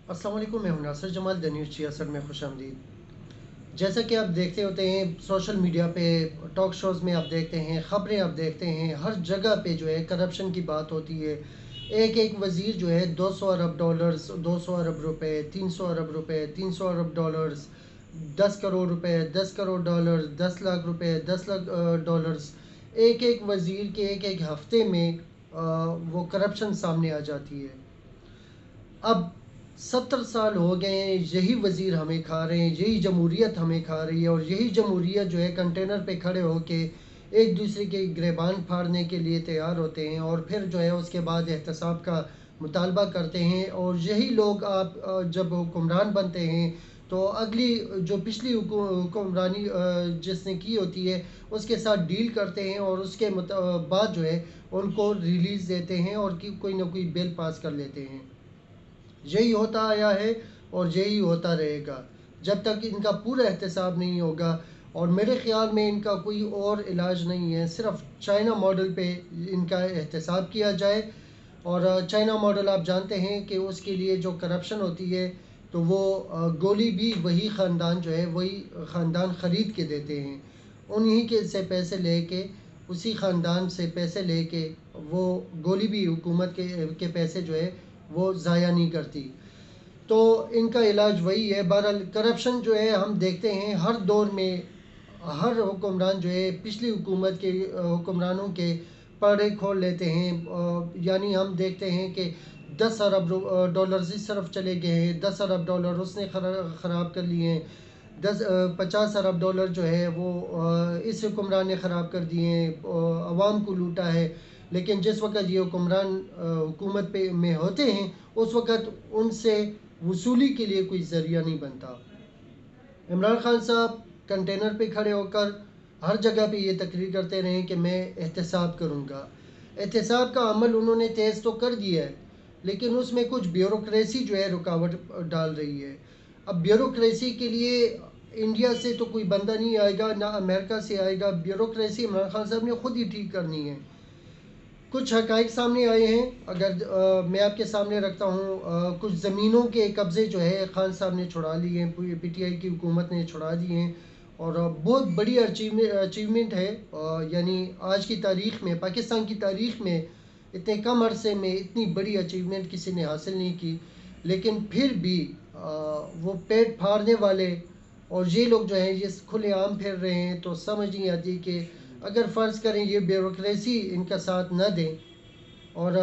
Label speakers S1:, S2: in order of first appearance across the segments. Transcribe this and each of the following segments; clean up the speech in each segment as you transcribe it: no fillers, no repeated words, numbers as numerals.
S1: अस्सलाम वालेकुम, मैं हूं नासिर जमाल। द न्यूज़ 66 में खुश आमदीद। जैसा कि आप देखते होते हैं सोशल मीडिया पे, टॉक शोज़ में आप देखते हैं, ख़बरें आप देखते हैं, हर जगह पे जो है करप्शन की बात होती है। एक एक वज़ीर जो है 200 अरब डॉलर्स, 200 अरब रुपए, 300 अरब रुपए, 300 अरब डॉलर्स, 10 करोड़ रुपए, 10 करोड़ डॉलर्स, 10 लाख रुपए, 10 लाख डॉलर्स। एक एक वज़ीर के एक एक हफ़्ते में वो करप्शन सामने आ जाती है। अब 70 साल हो गए हैं, यही वज़ीर हमें खा रहे हैं, यही जमहूरियत हमें खा रही है, और यही जमहूरियत जो है कंटेनर पे खड़े होके एक दूसरे के गिरबान फाड़ने के लिए तैयार होते हैं, और फिर जो है उसके बाद एहतसाब का मुतालबा करते हैं। और यही लोग आप जब हुक्मरान बनते हैं तो अगली जो पिछली हुक्मरानी जिसने की होती है उसके साथ डील करते हैं, और उसके बाद जो है उनको रिलीज़ देते हैं और कोई ना कोई बिल पास कर लेते हैं। यही होता आया है और यही होता रहेगा जब तक इनका पूरा एहतसाब नहीं होगा। और मेरे ख़्याल में इनका कोई और इलाज नहीं है, सिर्फ चाइना मॉडल पे इनका एहतसाब किया जाए। और चाइना मॉडल आप जानते हैं कि उसके लिए जो करप्शन होती है तो वो गोली भी वही ख़ानदान जो है वही ख़ानदान ख़रीद के देते हैं। उन्हीं के से पैसे लेके, उसी ख़ानदान से पैसे लेके वो गोली भी हुकूमत के पैसे जो है वो ज़ाया नहीं करती। तो इनका इलाज वही है। बहरहाल करप्शन जो है हम देखते हैं हर दौर में, हर हुक्मरान जो है पिछली हुकूमत के हुक्मरानों के पड़े खोल लेते हैं। यानी हम देखते हैं कि 10 अरब डॉलर्स इस तरफ चले गए हैं, 10 अरब डॉलर उसने ख़राब कर लिए हैं, 50 अरब डॉलर जो है वो इस हुक्मरान ने ख़राब कर दिए हैं, अवाम को लूटा है। लेकिन जिस वक्त ये हुक्मरान हुकूमत पे में होते हैं उस वक्त उनसे वसूली के लिए कोई ज़रिया नहीं बनता। इमरान खान साहब कंटेनर पे खड़े होकर हर जगह पे ये तकरीर करते रहे कि मैं एहतसाब करूँगा। एहतसाब का अमल उन्होंने तेज़ तो कर दिया है, लेकिन उसमें कुछ ब्यूरोक्रेसी जो है रुकावट डाल रही है। अब ब्यूरोक्रेसी के लिए इंडिया से तो कोई बंदा नहीं आएगा, ना अमेरिका से आएगा। ब्यूरोक्रेसी इमरान खान साहब ने ख़ुद ही ठीक करनी है। कुछ हक़ाइक़ सामने आए हैं, अगर मैं आपके सामने रखता हूँ। कुछ ज़मीनों के कब्ज़े जो है खान साहब ने छुड़ा लिए हैं, पूरी पीटीआई की हुकूमत ने छुड़ा दिए हैं। और बहुत बड़ी अचीवमेंट है। यानी आज की तारीख़ में, पाकिस्तान की तारीख़ में इतने कम अरसे में इतनी बड़ी अचीवमेंट किसी ने हासिल नहीं की। लेकिन फिर भी वो पेट फाड़ने वाले और ये लोग जो हैं ये खुलेआम फिर रहे हैं। तो समझ नहीं आती कि अगर फ़र्ज़ करें ये ब्यूरोक्रेसी इनका साथ न दें, और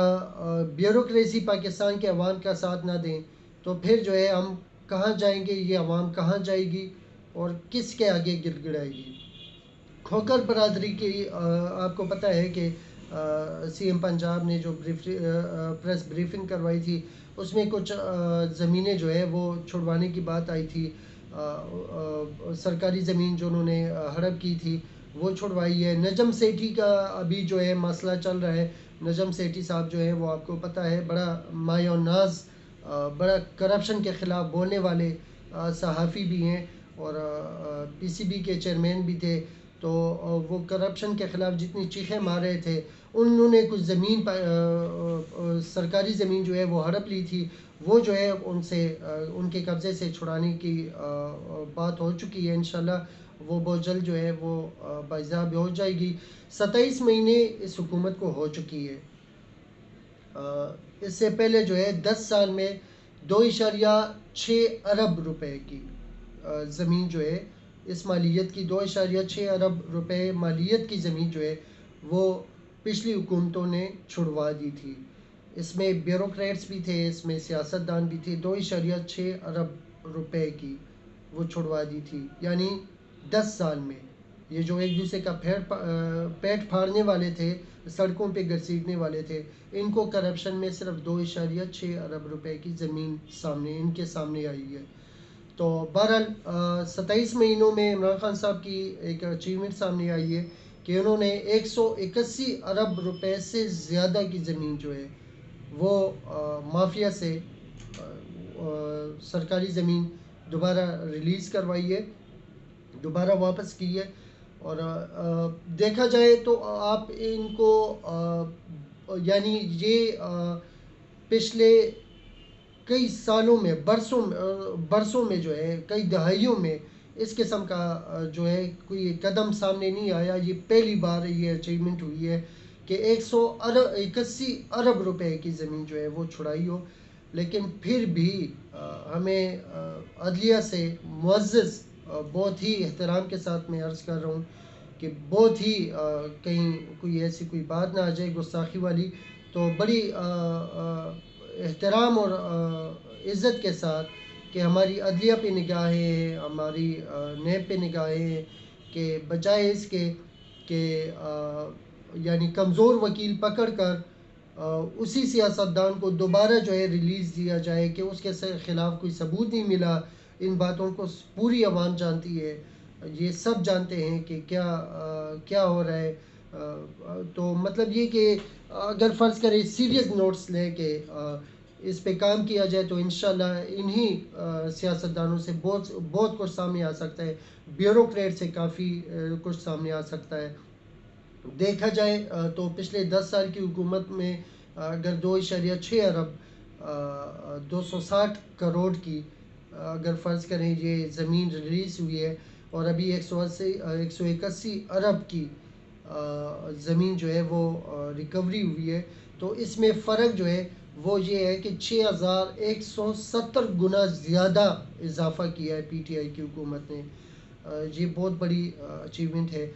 S1: ब्यूरोक्रेसी पाकिस्तान के अवाम का साथ ना दें, तो फिर जो है हम कहाँ जाएंगे, ये अवाम कहाँ जाएगी और किसके आगे गिड़गिड़ाएगी। खोकर बरादरी की आपको पता है कि सीएम पंजाब ने जो प्रेस ब्रीफिंग करवाई थी उसमें कुछ ज़मीनें जो है वो छुड़वाने की बात आई थी। सरकारी ज़मीन जो उन्होंने हड़प की थी वो छुड़वाई है। नजम सेठी का अभी जो है मसला चल रहा है। नजम सेठी साहब जो है वो आपको पता है बड़ा माया नाज, बड़ा करप्शन के ख़िलाफ़ बोलने वाले सहाफ़ी भी हैं, और पीसीबी के चेयरमैन भी थे। तो वो करप्शन के ख़िलाफ़ जितनी चीखें मार रहे थे, उन्होंने कुछ ज़मीन सरकारी ज़मीन जो है वो हड़प ली थी। वो जो है उनसे उनके कब्ज़े से छुड़ाने की बात हो चुकी है। इंशाल्लाह वो बहुत जल्द जो है वो बाइज़ाब हो जाएगी। 27 महीने इस हुकूमत को हो चुकी है। इससे पहले जो है 10 साल में 2.6 अरब रुपए की ज़मीन जो है, इस मालियत की 2.6 अरब रुपए मालियत की ज़मीन जो है वो पिछली हुकूमतों ने छुड़वा दी थी। इसमें ब्यूरोक्रेट्स भी थे, इसमें सियासतदान भी थे। 2.6 अरब रुपए की वो छुड़वा दी थी, यानी 10 साल में। ये जो एक दूसरे का पेट फाड़ने वाले थे, सड़कों पे घसीटने वाले थे, इनको करप्शन में सिर्फ 2.6 अरब रुपए की ज़मीन इनके सामने आई है। तो बहरहाल 27 महीनों में इमरान खान साहब की एक अचीवमेंट सामने आई है कि उन्होंने 181 अरब रुपए से ज़्यादा की ज़मीन जो है वो माफिया से सरकारी ज़मीन दोबारा रिलीज़ करवाई है, दोबारा वापस की है। और देखा जाए तो आप इनको यानी ये पिछले کئی سالوں میں برسوں میں جو ہے کئی دہائیوں میں اس قسم کا جو ہے کوئی قدم سامنے نہیں آیا. یہ پہلی بار یہ اچیومنٹ ہوئی ہے کہ 181 ارب روپے کی زمین جو ہے وہ چھڑائی ہو. لیکن پھر بھی ہمیں عدلیہ سے معزز بہت ہی احترام کے ساتھ میں عرض کر رہا ہوں کہ بہت ہی کہیں کوئی ایسی کوئی بات نہ آ جائے گستاخی والی, تو بڑی احترام اور عزت کے ساتھ کہ ہماری عدلیہ پہ نگاہیں ہیں, ہماری نیب پہ نگاہیں ہیں کہ بجائے اس کے کہ یعنی کمزور وکیل پکڑ کر اسی سیاستدان کو دوبارہ جو ہے ریلیز دیا جائے کہ اس کے خلاف کوئی ثبوت نہیں ملا. ان باتوں کو پوری عوام جانتی ہے, یہ سب جانتے ہیں کہ کیا ہو رہا ہے. تو مطلب یہ کہ اگر فرض کریں سیریس نوٹس لے کے اس پہ کام کیا جائے تو انشاءاللہ انہی سیاستدانوں سے بہت کچھ سامنے آ سکتا ہے, بیوروکریٹ سے کافی کچھ سامنے آ سکتا ہے. دیکھا جائے تو پچھلے 10 سال کی حکومت میں اگر 2.6 ارب 260 کروڑ کی اگر فرض کریں یہ زمین ریلیز ہوئی ہے اور ابھی 181 ارب کی زمین جو ہے وہ ریکوری ہوئی ہے, تو اس میں فرق جو ہے وہ یہ ہے کہ 6170 گنا زیادہ اضافہ کیا ہے پی ٹی آئی کی حکومت نے. یہ بہت بڑی اچیومنٹ ہے.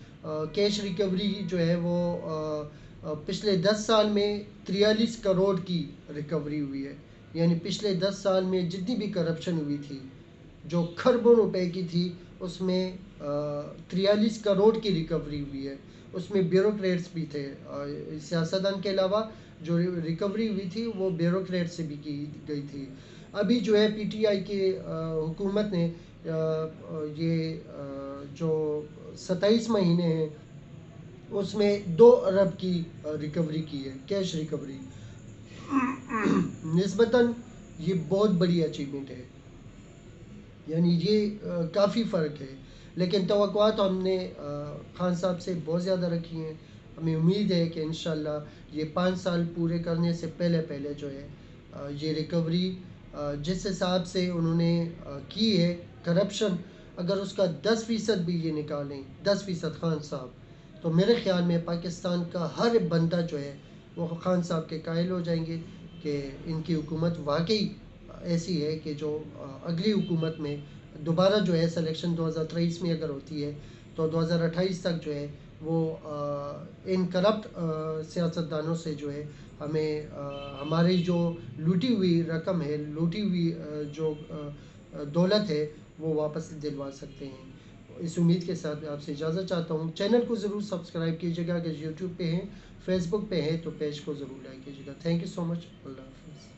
S1: کیش ریکوری جو ہے وہ پچھلے 10 سال میں 43 کروڑ کی ریکوری ہوئی ہے. یعنی پچھلے 10 سال میں جتنی بھی کرپشن ہوئی تھی جو کھربوں روپے کی تھی اس میں 43 کروڑ کی ریکوری ہوئی ہے. اس میں بیوروکریٹس بھی تھے, سیاستدان کے علاوہ جو ریکوری ہوئی تھی وہ بیوروکریٹ سے بھی کی گئی تھی. ابھی جو ہے پی ٹی آئی کی حکومت نے یہ جو 27 مہینے ہیں اس میں 2 ارب کی ریکوری کی ہے, کیش ریکوری. نسبتاً یہ بہت بڑی اچیومنٹ ہے, یعنی یہ کافی فرق ہے. لیکن توقعات ہم نے خان صاحب سے بہت زیادہ رکھی ہیں. ہمیں امید ہے کہ انشاءاللہ یہ 5 سال پورے کرنے سے پہلے جو ہے یہ ریکوری جس حساب سے انہوں نے کی ہے کرپشن, اگر اس کا 10% بھی یہ نکالیں 10% خان صاحب, تو میرے خیال میں پاکستان کا ہر بندہ جو ہے وہ خان صاحب کے قائل ہو جائیں گے کہ ان کی حکومت واقعی ایسی ہے کہ جو اگلی حکومت میں دوبارہ جو ہے سلیکشن 2023 میں اگر ہوتی ہے تو 2028 تک جو ہے وہ ان کرپٹ سیاستدانوں سے جو ہے ہمیں ہماری جو لوٹی ہوئی رقم ہے, لوٹی ہوئی جو دولت ہے وہ واپس دلوا سکتے ہیں. اس امید کے ساتھ میں آپ سے اجازت چاہتا ہوں. چینل کو ضرور سبسکرائب کیجیے گا, اگر یوٹیوب پہ ہیں فیس بک پہ ہیں تو پیج کو ضرور لائک کیجیے گا. تھینک یو سو مچ. اللہ حافظ.